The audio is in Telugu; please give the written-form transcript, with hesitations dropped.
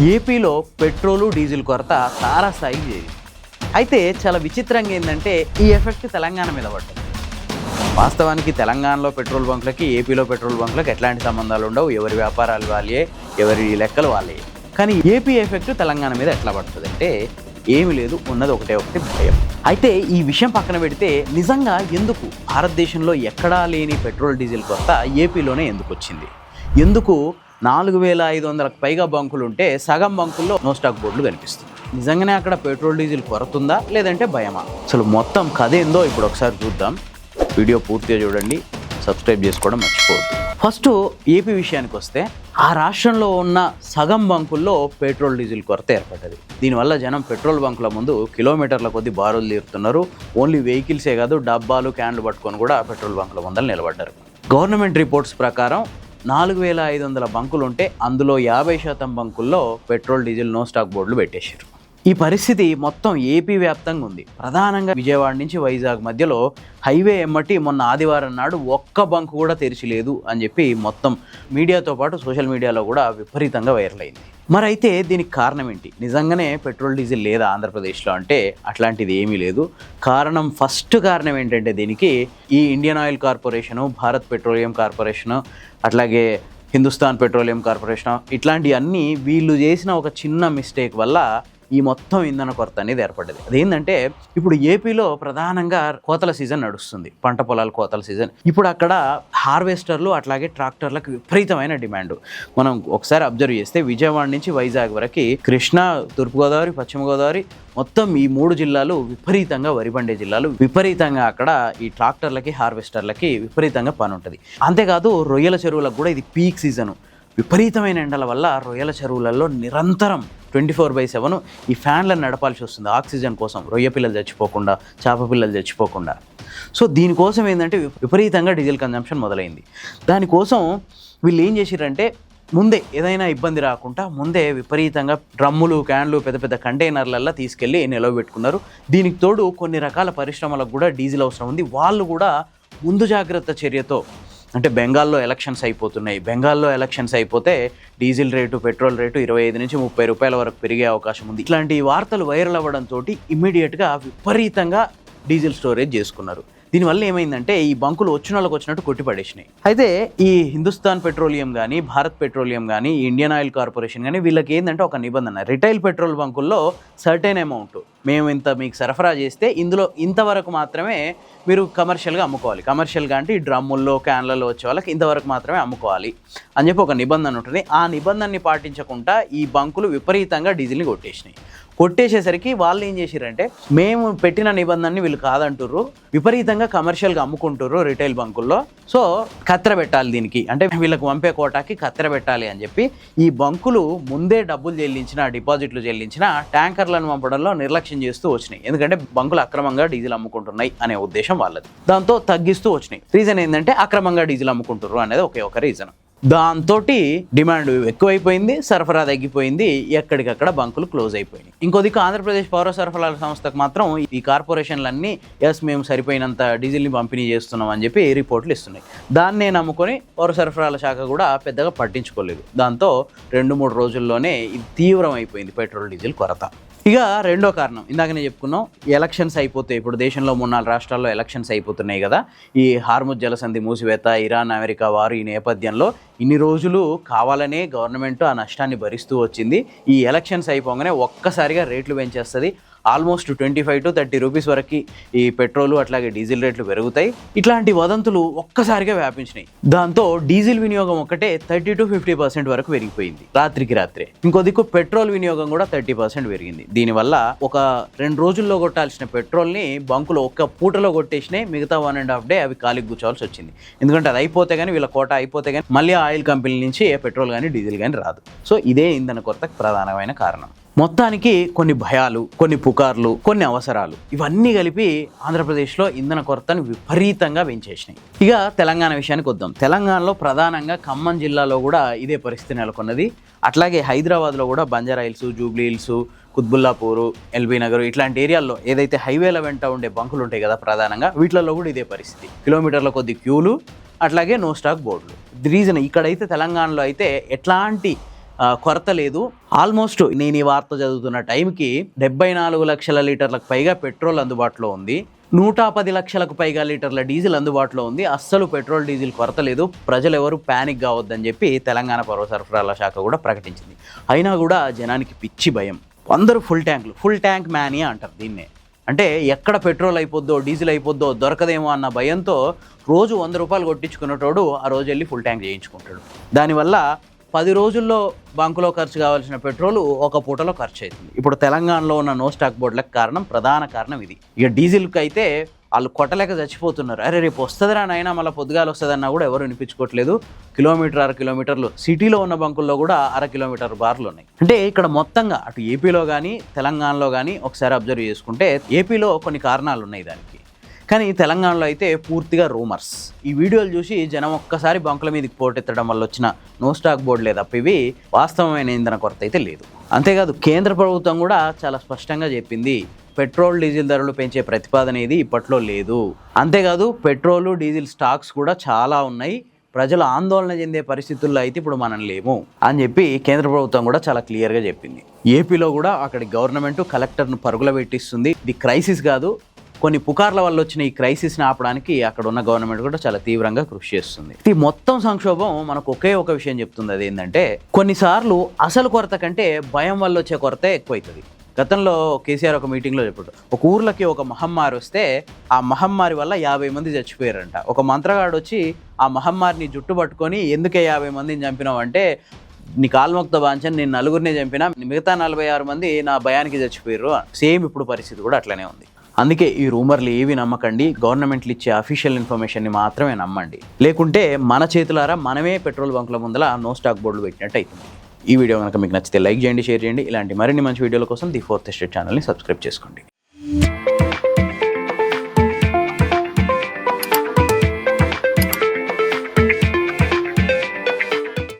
ఏపీలో పెట్రోలు డీజిల్ కొరత తారాస్థాయికి చేరింది. అయితే చాలా విచిత్రంగా ఏంటంటే ఈ ఎఫెక్ట్ తెలంగాణ మీద పడ్డది. వాస్తవానికి తెలంగాణలో పెట్రోల్ బంకులకి ఏపీలో పెట్రోల్ బంకులకు ఎట్లాంటి సంబంధాలు ఉండవు, ఎవరి వ్యాపారాలు వాళ్ళే, ఎవరి లెక్కలు వాళ్ళే. కానీ ఏపీ ఎఫెక్ట్ తెలంగాణ మీద ఎట్లా పడుతుంది అంటే ఏమీ లేదు, ఉన్నది ఒకటి భయం. అయితే ఈ విషయం పక్కన పెడితే నిజంగా ఎందుకు భారతదేశంలో ఎక్కడా లేని పెట్రోల్ డీజిల్ కొరత ఏపీలోనే ఎందుకు వచ్చింది? ఎందుకు 4500కు పైగా బంకులు ఉంటే సగం బంకుల్లో నో స్టాక్ బోర్డులు కనిపిస్తుంది? నిజంగానే అక్కడ పెట్రోల్ డీజిల్ కొరత ఉందా లేదంటే భయమా? అసలు మొత్తం కథ ఏందో ఇప్పుడు ఒకసారి చూద్దాం. వీడియో పూర్తిగా చూడండి, సబ్స్క్రైబ్ చేసుకోవడం మర్చిపోవద్దు. ఫస్ట్ ఏపీ విషయానికి వస్తే ఆ రాష్ట్రంలో ఉన్న సగం బంకుల్లో పెట్రోల్ డీజిల్ కొరత ఏర్పడ్డది. దీనివల్ల జనం పెట్రోల్ బంకుల ముందు కిలోమీటర్ల కొద్ది బారులు తీరుతున్నారు. ఓన్లీ వెహికల్సే కాదు, డబ్బాలు క్యాన్లు పట్టుకొని కూడా పెట్రోల్ బంకుల ముందర నిలబడ్డారు. గవర్నమెంట్ రిపోర్ట్స్ ప్రకారం 4500 బంకులు ఉంటే అందులో 50% బంకుల్లో పెట్రోల్ డీజిల్ నో స్టాక్ బోర్డులు పెట్టేశారు. ఈ పరిస్థితి మొత్తం ఏపీ వ్యాప్తంగా ఉంది. ప్రధానంగా విజయవాడ నుంచి వైజాగ్ మధ్యలో హైవే ఎమ్మటి మొన్న ఆదివారం నాడు ఒక్క బంకు కూడా తెరిచిలేదు అని చెప్పి మొత్తం మీడియాతో పాటు సోషల్ మీడియాలో కూడా విపరీతంగా వైరల్ అయింది. మరి అయితే దీనికి కారణం ఏంటి? నిజంగానే పెట్రోల్ డీజిల్ లేదా ఆంధ్రప్రదేశ్లో అంటే అట్లాంటిది ఏమీ లేదు. ఫస్ట్ కారణం ఏంటంటే దీనికి ఈ Indian oil corporation, Bharat petroleum corporation, అట్లాగే హిందుస్థాన్ పెట్రోలియం కార్పొరేషన్, ఇట్లాంటివన్నీ వీళ్ళు చేసిన ఒక చిన్న మిస్టేక్ వల్ల ఈ మొత్తం ఇంధన కొరత అనేది ఏర్పడ్డది. అదేంటంటే ఇప్పుడు ఏపీలో ప్రధానంగా కోతల సీజన్ నడుస్తుంది, పంట పొలాల కోతల సీజన్. ఇప్పుడు అక్కడ హార్వెస్టర్లు అట్లాగే ట్రాక్టర్లకు విపరీతమైన డిమాండ్. మనం ఒకసారి అబ్జర్వ్ చేస్తే విజయవాడ నుంచి వైజాగ్ వరకు కృష్ణా, తూర్పుగోదావరి, పశ్చిమ గోదావరి మొత్తం ఈ 3 జిల్లాలు విపరీతంగా వరి పండే జిల్లాలు. విపరీతంగా అక్కడ ఈ ట్రాక్టర్లకి హార్వెస్టర్లకి విపరీతంగా పని ఉంటుంది. అంతేకాదు రొయ్యల చెరువులకు కూడా ఇది పీక్ సీజను. విపరీతమైన ఎండల వల్ల రొయ్యల చెరువులలో నిరంతరం 24/7 ఈ ఫ్యాన్లను నడపాల్సి వస్తుంది ఆక్సిజన్ కోసం, రొయ్య పిల్లలు చచ్చిపోకుండా, చేప పిల్లలు చచ్చిపోకుండా. సో దీనికోసం ఏంటంటే విపరీతంగా డీజిల్ కన్జంప్షన్ మొదలైంది. దానికోసం వీళ్ళు ఏం చేసిరంటే ముందే ఏదైనా ఇబ్బంది రాకుండా ముందే విపరీతంగా డ్రమ్ములు, క్యాన్లు, పెద్ద పెద్ద కంటైనర్లల్లో తీసుకెళ్ళి నిలవబెట్టుకున్నారు. దీనికి తోడు కొన్ని రకాల పరిశ్రమలకు కూడా డీజిల్ అవసరం ఉంది. వాళ్ళు కూడా ముందు జాగ్రత్త చర్యతో, అంటే బెంగాల్లో ఎలక్షన్స్ అయిపోతున్నాయి, బెంగాల్లో ఎలక్షన్స్ అయిపోతే డీజిల్ రేటు, పెట్రోల్ రేటు 25 నుంచి 30 రూపాయల వరకు పెరిగే అవకాశం ఉంది. ఇట్లాంటి వార్తలు వైరల్ అవ్వడంతో ఇమ్మీడియట్గా విపరీతంగా డీజిల్ స్టోరేజ్ చేసుకున్నారు. దీనివల్ల ఏమైందంటే ఈ బంకులు వచ్చిన వాళ్ళకి వచ్చినట్టు కొట్టిపడేసినాయి. అయితే ఈ హిందుస్థాన్ పెట్రోలియం కానీ, భారత్ పెట్రోలియం కానీ, ఇండియన్ ఆయిల్ కార్పొరేషన్ కానీ వీళ్ళకి ఏంటంటే ఒక నిబంధన, రిటైల్ పెట్రోల్ బంకుల్లో సర్టెన్ అమౌంట్ మేము ఇంత మీకు సరఫరా చేస్తే ఇందులో ఇంతవరకు మాత్రమే మీరు కమర్షియల్గా అమ్ముకోవాలి. కమర్షియల్గా అంటే ఈ డ్రమ్ముల్లో, క్యాన్లలో వచ్చే వాళ్ళకి ఇంతవరకు మాత్రమే అమ్ముకోవాలి అని చెప్పి ఒక నిబంధన ఉంటుంది. ఆ నిబంధనని పాటించకుండా ఈ బంకులు విపరీతంగా డీజిల్ని కొట్టేసేసరికి వాళ్ళు ఏం చేశారంటే మేము పెట్టిన నిబంధనని వీళ్ళు కాదంటుర్రు, విపరీతంగా కమర్షియల్గా అమ్ముకుంటుర్రు రిటైల్ బంకుల్లో, సో కత్తెర పెట్టాలి దీనికి, అంటే వీళ్ళకి పంపే కోటాకి కత్తెర పెట్టాలి అని చెప్పి ఈ బంకులు ముందే డబ్బులు చెల్లించిన, డిపాజిట్లు చెల్లించిన ట్యాంకర్లను పంపడంలో నిర్లక్ష్యం చేస్తూ వచ్చినాయి. ఎందుకంటే బంకులు అక్రమంగా డీజిల్ అమ్ముకుంటున్నాయి అనే ఉద్దేశం వాళ్ళది. దాంతో తగ్గిస్తూ వచ్చినాయి. రీజన్ ఏంటంటే అక్రమంగా డీజిల్ అమ్ముకుంటుర్రు అనేది ఒకే ఒక రీజన్. దాంతో డిమాండ్ ఎక్కువైపోయింది, సరఫరా తగ్గిపోయింది, ఎక్కడికక్కడ బంకులు క్లోజ్ అయిపోయినాయి. ఇంకో దిక్కు ఆంధ్రప్రదేశ్ పౌర సరఫరాల సంస్థకు మాత్రం ఈ కార్పొరేషన్లన్నీ మేము సరిపోయినంత డీజిల్ని పంపిణీ చేస్తున్నాం అని చెప్పి రిపోర్ట్లు ఇస్తున్నాయి. దాన్నే నమ్ముకొని పౌర సరఫరాల శాఖ కూడా పెద్దగా పట్టించుకోలేదు. దాంతో 2-3 రోజుల్లోనే ఇది తీవ్రం అయిపోయింది పెట్రోల్ డీజిల్ కొరత. ఇక రెండో కారణం ఇందాకనే చెప్పుకున్నాం, ఎలక్షన్స్ అయిపోతాయి. ఇప్పుడు దేశంలో 3-4 రాష్ట్రాల్లో ఎలక్షన్స్ అయిపోతున్నాయి కదా. ఈ హార్ముజ్ జలసంధి మూసివేత, ఇరాన్ అమెరికా వారు, ఈ నేపథ్యంలో ఇన్ని రోజులు కావాలనే గవర్నమెంట్ ఆ నష్టాన్ని భరిస్తూ వచ్చింది. ఈ ఎలక్షన్స్ అయిపోగానే ఒక్కసారిగా రేట్లు పెంచేస్తుంది. ఆల్మోస్ట్ 25 to 30 రూపీస్ వరకు ఈ పెట్రోలు అట్లాగే డీజిల్ రేట్లు పెరుగుతాయి. ఇట్లాంటి వదంతులు ఒక్కసారిగా వ్యాపించినాయి. దాంతో డీజిల్ వినియోగం ఒకటే 30 to 50% వరకు పెరిగిపోయింది రాత్రికి రాత్రే. ఇంకో దిక్కు పెట్రోల్ వినియోగం కూడా 30% పెరిగింది. దీనివల్ల ఒక 2 రోజుల్లో కొట్టాల్సిన పెట్రోల్ని బంకులు ఒక్క పూటలో కొట్టేసినాయి. మిగతా 1.5 డే అవి ఖాళీకి కూర్చోవాల్సి వచ్చింది. ఎందుకంటే అది అయిపోతే కానీ, వీళ్ళ కోట అయిపోతే కానీ మళ్ళీ ఆయిల్ కంపెనీ నుంచి ఏ పెట్రోల్ కానీ డీజిల్ కానీ రాదు. సో ఇదే ఇంధన కొరతకు ప్రధానమైన కారణం. మొత్తానికి కొన్ని భయాలు, కొన్ని పుకార్లు, కొన్ని అవసరాలు ఇవన్నీ కలిపి ఆంధ్రప్రదేశ్లో ఇంధన కొరతను విపరీతంగా పెంచేసినాయి. ఇక తెలంగాణ విషయానికి వద్దాం. తెలంగాణలో ప్రధానంగా ఖమ్మం జిల్లాలో కూడా ఇదే పరిస్థితి నెలకొన్నది. అట్లాగే హైదరాబాద్లో కూడా Banjara hills, jubilee hills, Quthbullapur, L B Nagar ఇట్లాంటి ఏరియాల్లో ఏదైతే హైవేల వెంట ఉండే బంకులు ఉంటాయి కదా ప్రధానంగా, వీటిలలో కూడా ఇదే పరిస్థితి. కిలోమీటర్ల కొద్ది క్యూలు, అట్లాగే నో స్టాక్ బోర్డులు. రీజన్ ఇక్కడైతే తెలంగాణలో అయితే ఎట్లాంటి కొరత లేదు. ఆల్మోస్ట్ నేను ఈ వార్త చదువుతున్న టైంకి 74 లక్షల లీటర్లకు పైగా పెట్రోల్ అందుబాటులో ఉంది, 110 లక్షలకు పైగా లీటర్ల డీజిల్ అందుబాటులో ఉంది. అస్సలు పెట్రోల్ డీజిల్ కొరత లేదు, ప్రజలు ఎవరు ప్యానిక్ కావద్దని చెప్పి తెలంగాణ పౌర సరఫరాల శాఖ కూడా ప్రకటించింది. అయినా కూడా జనానికి పిచ్చి భయం. అందరూ ఫుల్ ట్యాంక్ మ్యానియా అంటారు దీన్నే. అంటే ఎక్కడ పెట్రోల్ అయిపోద్దో డీజిల్ అయిపోద్దో దొరకదేమో అన్న భయంతో రోజు 100 రూపాయలు కొట్టించుకునేటోడు ఆ రోజు వెళ్ళి ఫుల్ ట్యాంక్ చేయించుకుంటాడు. దానివల్ల 10 రోజుల్లో బంకులో ఖర్చు కావాల్సిన పెట్రోల్ ఒక పూటలో ఖర్చు అవుతుంది. ఇప్పుడు తెలంగాణలో ఉన్న నో స్టాక్ బోర్డులకు ప్రధాన కారణం ఇది. ఇక డీజిల్కి అయితే వాళ్ళు కొట్టలేక చచ్చిపోతున్నారు. అరే రేపు వస్తుందిరా నాయనా, మళ్ళీ పొద్దుగాలు వస్తుందన్నా కూడా ఎవరు వినిపించుకోవట్లేదు. కిలోమీటర్ 1/2 కిలోమీటర్లు సిటీలో ఉన్న బంకుల్లో కూడా 1/2 కిలోమీటర్ బార్లు ఉన్నాయి. అంటే ఇక్కడ మొత్తంగా అటు ఏపీలో కానీ తెలంగాణలో కానీ ఒకసారి అబ్జర్వ్ చేసుకుంటే ఏపీలో కొన్ని కారణాలు ఉన్నాయి దానికి, కానీ తెలంగాణలో అయితే పూర్తిగా రూమర్స్. ఈ వీడియోలు చూసి జనం ఒక్కసారి బంకుల మీదకి పోటెత్తడం వల్ల వచ్చిన నో స్టాక్ బోర్డులే తప్ప ఇవి వాస్తవమైన ఇంధన కొరత అయితే లేదు. అంతేకాదు కేంద్ర ప్రభుత్వం కూడా చాలా స్పష్టంగా చెప్పింది, పెట్రోల్ డీజిల్ ధరలు పెంచే ప్రతిపాదన ఇది ఇప్పట్లో లేదు. అంతేకాదు పెట్రోలు డీజిల్ స్టాక్స్ కూడా చాలా ఉన్నాయి, ప్రజలు ఆందోళన చెందే పరిస్థితుల్లో అయితే ఇప్పుడు మనం లేము అని చెప్పి కేంద్ర ప్రభుత్వం కూడా చాలా క్లియర్గా చెప్పింది. ఏపీలో కూడా అక్కడి గవర్నమెంట్ కలెక్టర్ను పరుగుల పెట్టిస్తుంది. ఇది క్రైసిస్ కాదు, కొన్ని పుకార్ల వల్ల వచ్చిన ఈ క్రైసిస్ని ఆపడానికి అక్కడ ఉన్న గవర్నమెంట్ కూడా చాలా తీవ్రంగా కృషి చేస్తుంది. ఈ మొత్తం సంక్షోభం మనకు ఒకే ఒక విషయం చెప్తుంది, అదేంటంటే కొన్నిసార్లు అసలు కొరత కంటే భయం వల్ల వచ్చే కొరతే ఎక్కువైతుంది. గతంలో కేసీఆర్ ఒక మీటింగ్లో చెప్పాడు, ఒక ఊర్లకి ఒక మహమ్మారి వస్తే ఆ మహమ్మారి వల్ల 50 మంది చచ్చిపోయారంట. ఒక మంత్రగాడు వచ్చి ఆ మహమ్మారిని జుట్టు పట్టుకొని ఎందుకే 50 మందిని చంపినావు అంటే, నీ కాల్మొక్త బాంచని నేను 4గురినే చంపినా, మిగతా 46 మంది నా భయానికి చచ్చిపోయారు. సేమ్ ఇప్పుడు పరిస్థితి కూడా అట్లనే ఉంది. అందుకే ఈ రూమర్లు ఏవి నమ్మకండి, గవర్నమెంట్లు ఇచ్చే అఫీషియల్ ఇన్ఫర్మేషన్ని మాత్రమే నమ్మండి. లేకుంటే మన చేతులారా మనమే పెట్రోల్ బంకుల ముందల నో స్టాక్ బోర్డులు పెట్టినట్టు అవుతుంది. ఈ వీడియో కనుక మీకు నచ్చితే లైక్ చేయండి, షేర్ చేయండి. ఇలాంటి మరిన్ని మంచి వీడియోల కోసం ది ఫోర్త్ ఎస్టేట్ ఛానల్ని సబ్స్క్రైబ్ చేసుకోండి.